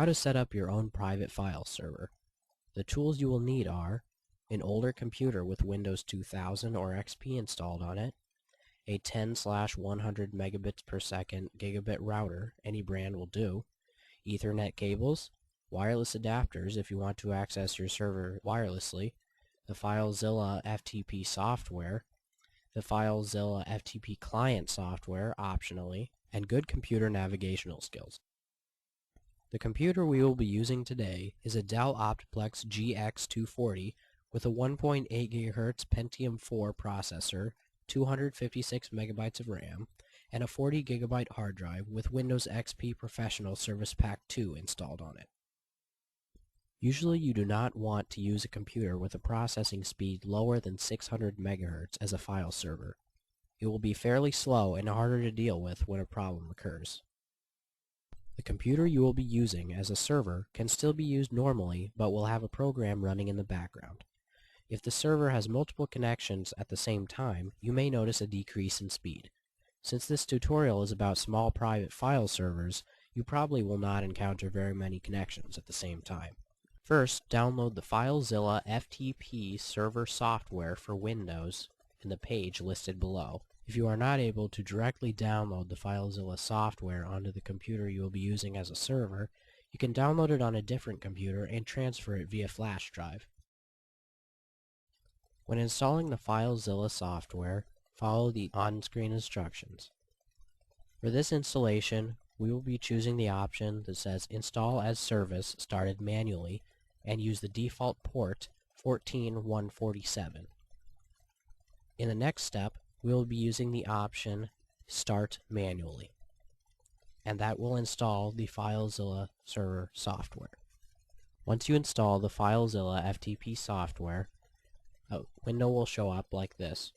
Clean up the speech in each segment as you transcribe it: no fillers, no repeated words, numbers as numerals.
How to set up your own private file server. The tools you will need are an older computer with Windows 2000 or XP installed on it, a 10/100 megabits per second gigabit router, any brand will do, Ethernet cables, wireless adapters if you want to access your server wirelessly, the FileZilla FTP software, the FileZilla FTP client software optionally, and good computer navigational skills. The computer we will be using today is a Dell Optiplex GX240 with a 1.8 GHz Pentium 4 processor, 256 megabytes of RAM, and a 40 gigabyte hard drive with Windows XP Professional Service Pack 2 installed on it. Usually you do not want to use a computer with a processing speed lower than 600 MHz as a file server. It will be fairly slow and harder to deal with when a problem occurs. The computer you will be using as a server can still be used normally, but will have a program running in the background. If the server has multiple connections at the same time, you may notice a decrease in speed. Since this tutorial is about small private file servers, you probably will not encounter very many connections at the same time. First, download the FileZilla FTP server software for Windows in the page listed below. If you are not able to directly download the FileZilla software onto the computer you will be using as a server, you can download it on a different computer and transfer it via flash drive. When installing the FileZilla software, follow the on-screen instructions. For this installation, we will be choosing the option that says Install as Service started manually and use the default port 14147. In the next step, we will be using the option Start Manually, and that will install the FileZilla server software. Once you install the FileZilla FTP software, a window will show up like this.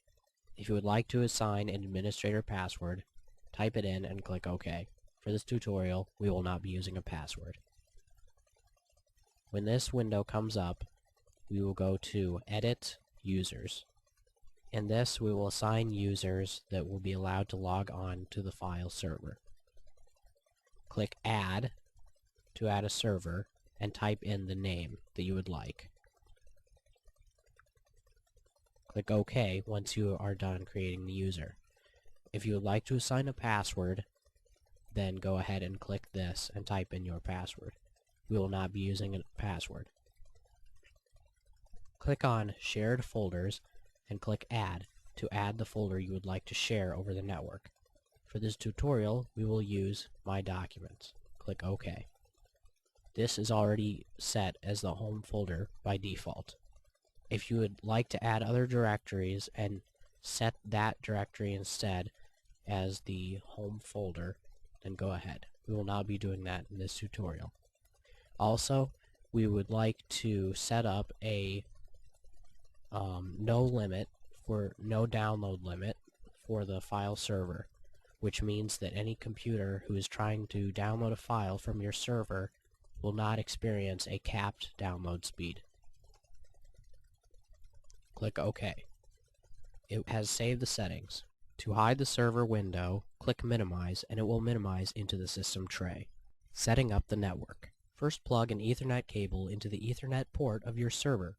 If you would like to assign an administrator password, type it in and click OK. For this tutorial, we will not be using a password. When this window comes up, we will go to Edit Users. In this, we will assign users that will be allowed to log on to the file server. Click Add to add a server and type in the name that you would like. Click OK once you are done creating the user. If you would like to assign a password, then go ahead and click this and type in your password. We will not be using a password. Click on Shared Folders and click Add to add the folder you would like to share over the network. For this tutorial, we will use My Documents. Click OK. This is already set as the home folder by default. If you would like to add other directories and set that directory instead as the home folder, then go ahead. We will not be doing that in this tutorial. Also, we would like to set up a no download limit for the file server, which means that any computer who is trying to download a file from your server will not experience a capped download speed. Click OK. It has saved the settings. To hide the server window, click Minimize and it will minimize into the system tray. Setting up the network. First plug an Ethernet cable into the Ethernet port of your server.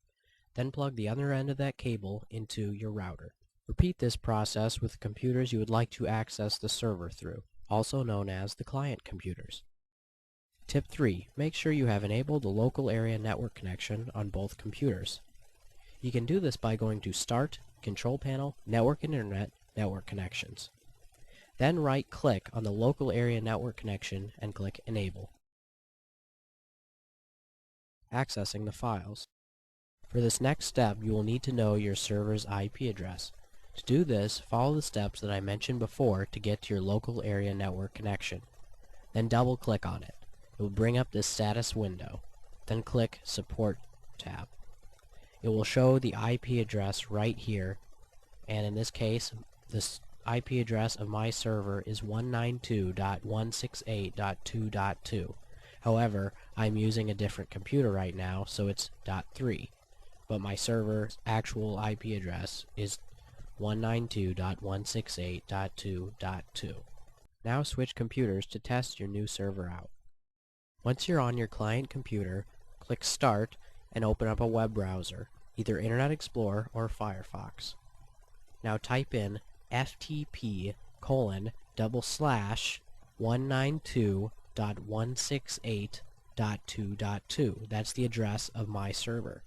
Then plug the other end of that cable into your router. Repeat this process with computers you would like to access the server through, also known as the client computers. Tip 3. Make sure you have enabled the local area network connection on both computers. You can do this by going to Start, Control Panel, Network and Internet, Network Connections. Then right-click on the local area network connection and click Enable. Accessing the files. For this next step, you will need to know your server's IP address. To do this, follow the steps that I mentioned before to get to your local area network connection. Then double-click on it. It will bring up this status window. Then click Support tab. It will show the IP address right here, and in this case, this IP address of my server is 192.168.2.2. However, I'm using a different computer right now, so it's .3. But my server's actual IP address is 192.168.2.2. Now switch computers to test your new server out. Once you're on your client computer, click Start and open up a web browser, either Internet Explorer or Firefox. Now type in ftp:/192.168.2.2. That's the address of my server.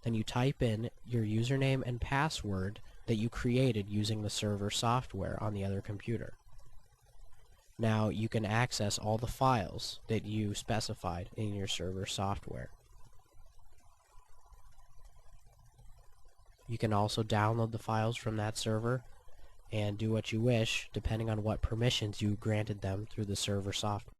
Then you type in your username and password that you created using the server software on the other computer. Now you can access all the files that you specified in your server software. You can also download the files from that server and do what you wish depending on what permissions you granted them through the server software.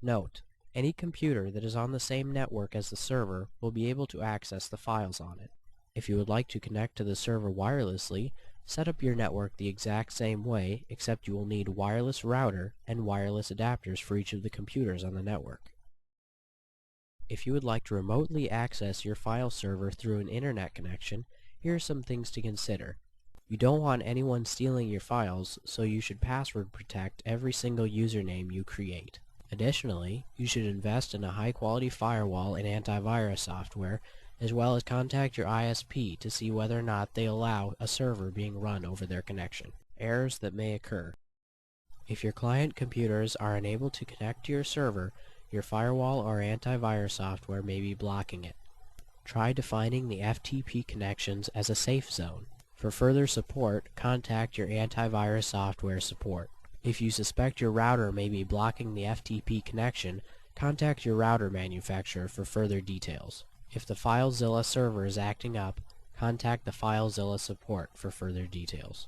Note: any computer that is on the same network as the server will be able to access the files on it. If you would like to connect to the server wirelessly, set up your network the exact same way, except you will need wireless router and wireless adapters for each of the computers on the network. If you would like to remotely access your file server through an internet connection, here are some things to consider. You don't want anyone stealing your files, so you should password protect every single username you create. Additionally, you should invest in a high-quality firewall and antivirus software, as well as contact your ISP to see whether or not they allow a server being run over their connection. Errors that may occur. If your client computers are unable to connect to your server, your firewall or antivirus software may be blocking it. Try defining the FTP connections as a safe zone. For further support, contact your antivirus software support. If you suspect your router may be blocking the FTP connection, contact your router manufacturer for further details. If the FileZilla server is acting up, contact the FileZilla support for further details.